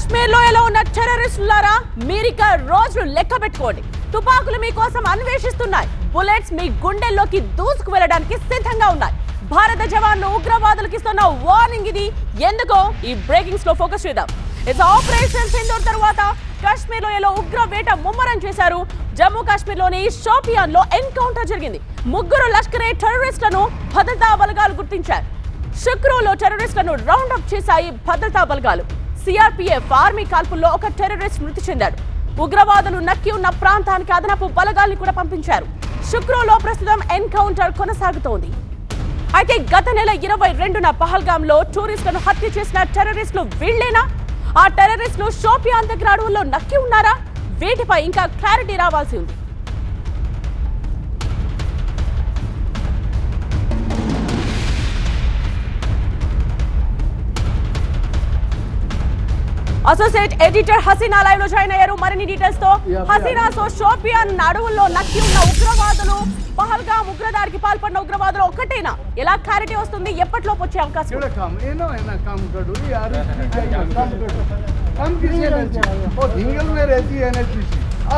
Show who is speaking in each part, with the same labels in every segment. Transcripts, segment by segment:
Speaker 1: కాశ్మీర్ లోయలో ఉన్న టెర్రరిస్టులారా మీరిక రోజులు లెక్క పెట్టుకోండి. తుపాకులు మీకోసం అన్వేషిస్తున్నాయి. బుల్లెట్స్ మీ గుండెల్లోకి దూసుకు వెళ్ళడానికి సిద్ధంగా ఉన్నాయి. భారత జవాన్లు ఉగ్రవాదులకు ఇస్తున్న వార్నింగ్ ఇది. ఎందుకో ఈ బ్రేకింగ్స్ లో ఫోకస్ చేద్దాం. ఇట్స్ ఆపరేషన్ సింధూర్ తర్వాత కాశ్మీర్ లోయలో ఉగ్ర వేట ముమ్మరం చేశారు. జమ్మూ కాశ్మీర్ లోని షోపియాన్ లో ఎన్కౌంటర్ జరిగింది. ముగ్గురు లష్కరే టెర్రరిస్టులను భద్రతా బలగాలు గుర్తించారు. షుక్రూలో టెర్రరిస్టులను రౌండ్ అప్ చేశాయి భద్రతా బలగాలు. సిఆర్పీఎఫ్ ఆర్మీ కాల్పుల్లో ఒక టెర్రరిస్ట్ మృతి చెందాడు. ఉగ్రవాదులు నక్కి ఉన్న ప్రాంతానికి అదనపు బలగాల్ని కూడా పంపించారు. షుక్రూలో ప్రస్తుతం ఎన్కౌంటర్ కొనసాగుతోంది. అయితే గత నెల 22న పహల్గాంలో టూరిస్టులను హత్య చేసిన టెర్రరిస్టులు వీళ్లేనా? ఆ టెర్రరిస్టులు షోపియాన్ దగ్గర అడవుల్లో నక్కి ఉన్నారా? వీటిపై ఇంకా క్లారిటీ రావాల్సి ఉంది. అసోసియేట్ ఎడిటర్ హసీనా లైవ్ లో జాయిన్ అయ్యారు మరిన్ని డీటెయిల్స్ తో. హసీనా, సో షోపియాన్ అడవుల్లో నక్కి ఉన్న ఉగ్రవాదులు, పహల్గాం ఉగ్రదాడికి పాల్పడిన ఉగ్రవాదులు ఒక్కటేనా? ఎలా క్లారిటీ వస్తుంది? ఎప్పటిలోపు వచ్చే అవకాశం?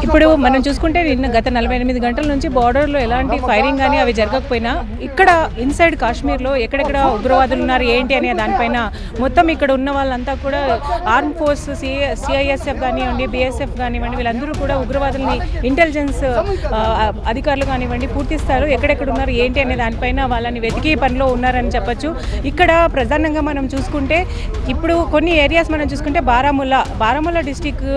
Speaker 2: ఇప్పుడు మనం చూసుకుంటే నిన్న గత 48 గంటల నుంచి బార్డర్లో ఎలాంటి ఫైరింగ్ కానీ అవి జరగకపోయినా ఇక్కడ ఇన్సైడ్ కాశ్మీర్లో ఎక్కడెక్కడ ఉగ్రవాదులు ఉన్నారు ఏంటి అనే దానిపైన మొత్తం ఇక్కడ ఉన్న వాళ్ళంతా కూడా ఆర్మ్ ఫోర్స్, సిఐఎస్ఎఫ్ కానివ్వండి, బిఎస్ఎఫ్ కానివ్వండి, వీళ్ళందరూ కూడా ఉగ్రవాదుల్ని ఇంటెలిజెన్స్ అధికారులు కానివ్వండి పూర్తిస్తారు ఎక్కడెక్కడ ఉన్నారు ఏంటి అనే దానిపైన వాళ్ళని వెతికి పనిలో ఉన్నారని చెప్పొచ్చు. ఇక్కడ ప్రధానంగా మనం చూసుకుంటే ఇప్పుడు కొన్ని ఏరియాస్ మనం చూసుకుంటే బారాముల్లా డిస్టిక్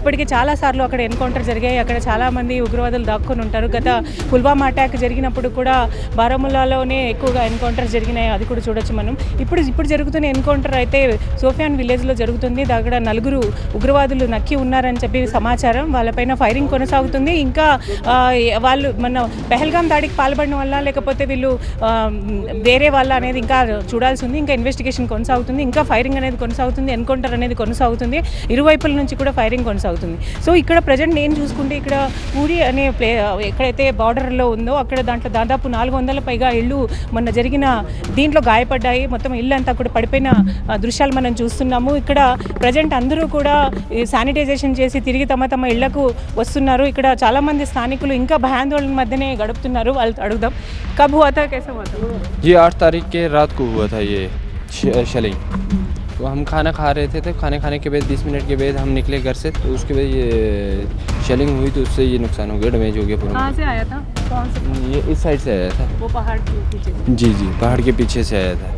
Speaker 2: ఇప్పటికే చాలా సార్లు అక్కడ ఎన్కౌంటర్ జరిగాయి. అక్కడ చాలామంది ఉగ్రవాదులు దాక్కొని ఉంటారు. గత పుల్వామా అటాక్ జరిగినప్పుడు కూడా బారాముల్లాలోనే ఎక్కువగా ఎన్కౌంటర్ జరిగినాయి. అది కూడా చూడొచ్చు మనం. ఇప్పుడు జరుగుతున్న ఎన్కౌంటర్ అయితే సోఫియాన్ విలేజ్లో జరుగుతుంది. అక్కడ 4 ఉగ్రవాదులు నక్కి ఉన్నారని చెప్పి సమాచారం. వాళ్ళపైన ఫైరింగ్ కొనసాగుతుంది. ఇంకా వాళ్ళు మన పెహల్గాం దాడికి పాల్పడిన వల్ల లేకపోతే వీళ్ళు వేరే వాళ్ళ అనేది ఇంకా చూడాల్సి ఉంది. ఇంకా ఇన్వెస్టిగేషన్ కొనసాగుతుంది. ఇంకా ఫైరింగ్ అనేది కొనసాగుతుంది. ఎన్కౌంటర్ అనేది కొనసాగుతుంది. ఇరువైపుల నుంచి కూడా ఫైరింగ్ కొనసాగుతుంది. సో ఇక్కడ ప్రజెంట్ నేను చూసుకుంటే ఇక్కడ పూరి అనే ఎక్కడైతే బార్డర్లో ఉందో అక్కడ దాదాపు 400 పైగా ఇళ్ళు మొన్న జరిగిన దీంట్లో గాయపడ్డాయి. మొత్తం ఇల్లు అంతా కూడా పడిపోయిన దృశ్యాలు మనం చూస్తున్నాము. ఇక్కడ ప్రజెంట్ అందరూ కూడా శానిటైజేషన్ చేసి తిరిగి తమ ఇళ్లకు వస్తున్నారు. ఇక్కడ చాలామంది స్థానికులు ఇంకా భయాందోళన మధ్యనే గడుపుతున్నారు. వాళ్ళు అడుగుదాం, కబ్ హువా థా, కైసా హువా థా?
Speaker 3: ये 8 तारीख के रात को हुआ था ये शेलिंग। तो हम खाना खा रहे थे, तो खाने के बाद 20 मिनट के बाद हम निकले घर से, तो उसके बाद ये शेलिंग हुई, तो उससे ये नुकसान हो गया, डैमेज हो गया पूरा।
Speaker 2: कहाँ से आया था? कौन से?
Speaker 3: ये इस साइड से आया था।
Speaker 2: वो पहाड़ के पीछे?
Speaker 3: जी पहाड़ के पीछे से आया था।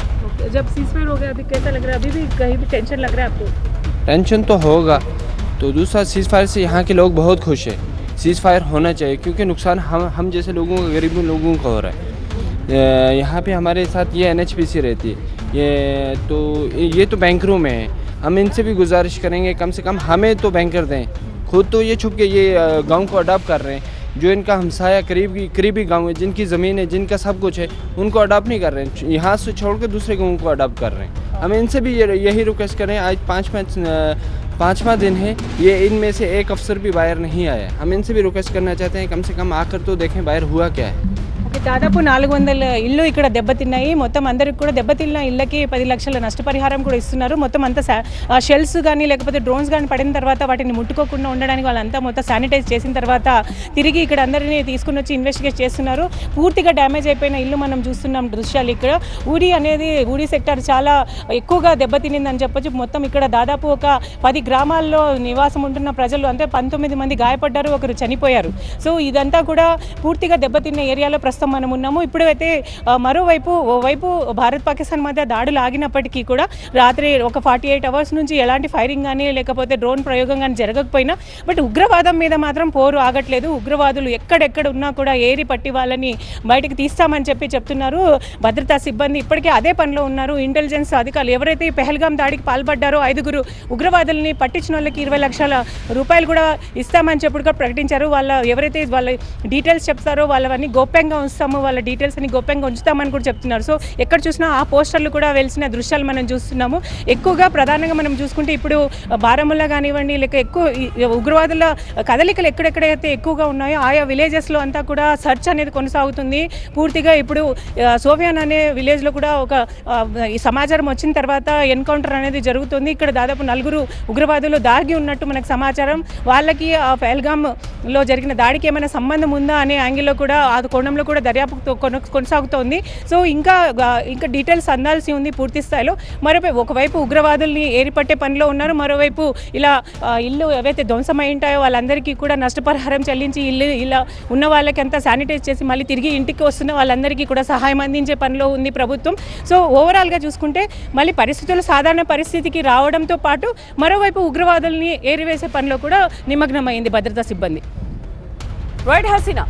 Speaker 2: जब सीज़फायर हो गया अभी कैसा लग रहा है? अभी भी कहीं भी टेंशन लग रहा है आपको?
Speaker 3: टेंशन तो होगा। तो दूसरा सीज़ फायर से यहाँ के लोग बहुत खुश हैं। सीज़ फायर होना चाहिए क्योंकि नुकसान हम जैसे लोगों को, गरीब लोगों को हो रहा है। यहाँ पे हमारे साथ ये NHPC रहती है, ये तो बैंकरों में है। हम इनसे भी गुजारिश करेंगे कम से कम हमें तो बैंकर दें। खुद तो ये छुप के ये गांव को अडॉप्ट कर रहे हैं। जो इनका हमसाया करीबी गांव है, जिनकी ज़मीन है, जिनका सब कुछ है, उनको अडॉप्ट नहीं कर रहे हैं। यहाँ से छोड़ कर दूसरे गाँव को अडॉप्ट कर रहे हैं। हम इनसे भी यही रिक्वेस्ट करें। आज 5वां दिन है, ये इनमें से एक अफसर भी बाहर नहीं आया। हम इनसे भी रिक्वेस्ट करना चाहते हैं कम से कम आकर तो देखें बाहर हुआ क्या है।
Speaker 2: దాదాపు 400 ఇళ్ళు ఇక్కడ దెబ్బతిన్నాయి. మొత్తం అందరికి కూడా దెబ్బతిన్న ఇళ్ళకి 10 లక్షల నష్టపరిహారం కూడా ఇస్తున్నారు. మొత్తం అంతా షెల్స్ కానీ లేకపోతే డ్రోన్స్ కానీ పడిన తర్వాత వాటిని ముట్టుకోకుండా ఉండడానికి వాళ్ళంతా మొత్తం శానిటైజ్ చేసిన తర్వాత తిరిగి ఇక్కడ అందరినీ తీసుకుని వచ్చి ఇన్వెస్టిగేట్ చేస్తున్నారు. పూర్తిగా డ్యామేజ్ అయిపోయిన ఇల్లు మనం చూస్తున్నాం దృశ్యాలు. ఇక్కడ ఊరి సెక్టర్ చాలా ఎక్కువగా దెబ్బతినిందని చెప్పొచ్చు. మొత్తం ఇక్కడ దాదాపు ఒక 10 గ్రామాల్లో నివాసం ఉంటున్న ప్రజలు అంటే 19 మంది గాయపడ్డారు, ఒకరు చనిపోయారు. సో ఇదంతా కూడా పూర్తిగా దెబ్బతిన్న ఏరియాలో ప్రస్తుతం మనం ఉన్నాము. ఇప్పుడు అయితే ఓవైపు భారత్ పాకిస్తాన్ మధ్య దాడులు ఆగినప్పటికీ కూడా రాత్రి ఒక 48 అవర్స్ నుంచి ఎలాంటి ఫైరింగ్ కానీ లేకపోతే డ్రోన్ ప్రయోగం కానీ జరగకపోయినా బట్ ఉగ్రవాదం మీద మాత్రం పోరు ఆగట్లేదు. ఉగ్రవాదులు ఎక్కడెక్కడ ఉన్నా కూడా ఏరి పట్టి వాళ్ళని బయటకు తీస్తామని చెప్తున్నారు. భద్రతా సిబ్బంది ఇప్పటికే అదే పనిలో ఉన్నారు. ఇంటెలిజెన్స్ అధికారులు ఎవరైతే పెహల్గాం దాడికి పాల్పడ్డారో 5 ఉగ్రవాదుల్ని పట్టించిన వాళ్ళకి 20 లక్షల రూపాయలు కూడా ఇస్తామని చెప్పి కూడా ప్రకటించారు. ఎవరైతే వాళ్ళ డీటెయిల్స్ చెప్తారో వాళ్ళవన్నీ గోప్యంగా ఉంచుతాం చేస్తాము, వాళ్ళ డీటెయిల్స్ అని గోప్యంగా ఉంచుతామని కూడా చెప్తున్నారు. సో ఎక్కడ చూసినా ఆ పోస్టర్లు కూడా వెలిసిన దృశ్యాలు మనం చూస్తున్నాము. ఎక్కువగా ప్రధానంగా మనం చూసుకుంటే ఇప్పుడు బారాముల్లా కానివ్వండి, లేక ఎక్కువ ఉగ్రవాదుల కదలికలు ఎక్కడెక్కడైతే ఎక్కువగా ఉన్నాయో ఆయా విలేజెస్లో అంతా కూడా సర్చ్ అనేది కొనసాగుతుంది. పూర్తిగా ఇప్పుడు సోఫియాన్ అనే విలేజ్లో కూడా ఒక ఈ సమాచారం వచ్చిన తర్వాత ఎన్కౌంటర్ అనేది జరుగుతుంది. ఇక్కడ దాదాపు 4 ఉగ్రవాదులు దాగి ఉన్నట్టు మనకు సమాచారం. వాళ్ళకి ఆ పహల్గామ్లో జరిగిన దాడికి ఏమైనా సంబంధం ఉందా అనే యాంగిల్లో కూడా ఆ కోణంలో కూడా దర్యాప్తు కొనసాగుతోంది. సో ఇంకా డీటెయిల్స్ అందాల్సి ఉంది పూర్తి స్థాయిలో. మరోవైపు ఒకవైపు ఉగ్రవాదుల్ని ఏరిపట్టే పనిలో ఉన్నారు, మరోవైపు ఇలా ఇల్లు ఏవైతే ధ్వంసమై ఉంటాయో వాళ్ళందరికీ కూడా నష్టపరిహారం చెల్లించి ఇల్లు ఇలా ఉన్న వాళ్ళకి అంతా శానిటైజ్ చేసి మళ్ళీ తిరిగి ఇంటికి వస్తున్న వాళ్ళందరికీ కూడా సహాయం అందించే పనిలో ఉంది ప్రభుత్వం. సో ఓవరాల్గా చూసుకుంటే మళ్ళీ పరిస్థితులు సాధారణ పరిస్థితికి రావడంతో పాటు మరోవైపు ఉగ్రవాదుల్ని ఏరివేసే పనిలో కూడా నిమగ్నమైంది భద్రతా సిబ్బంది.
Speaker 1: రైట్ హసీనా.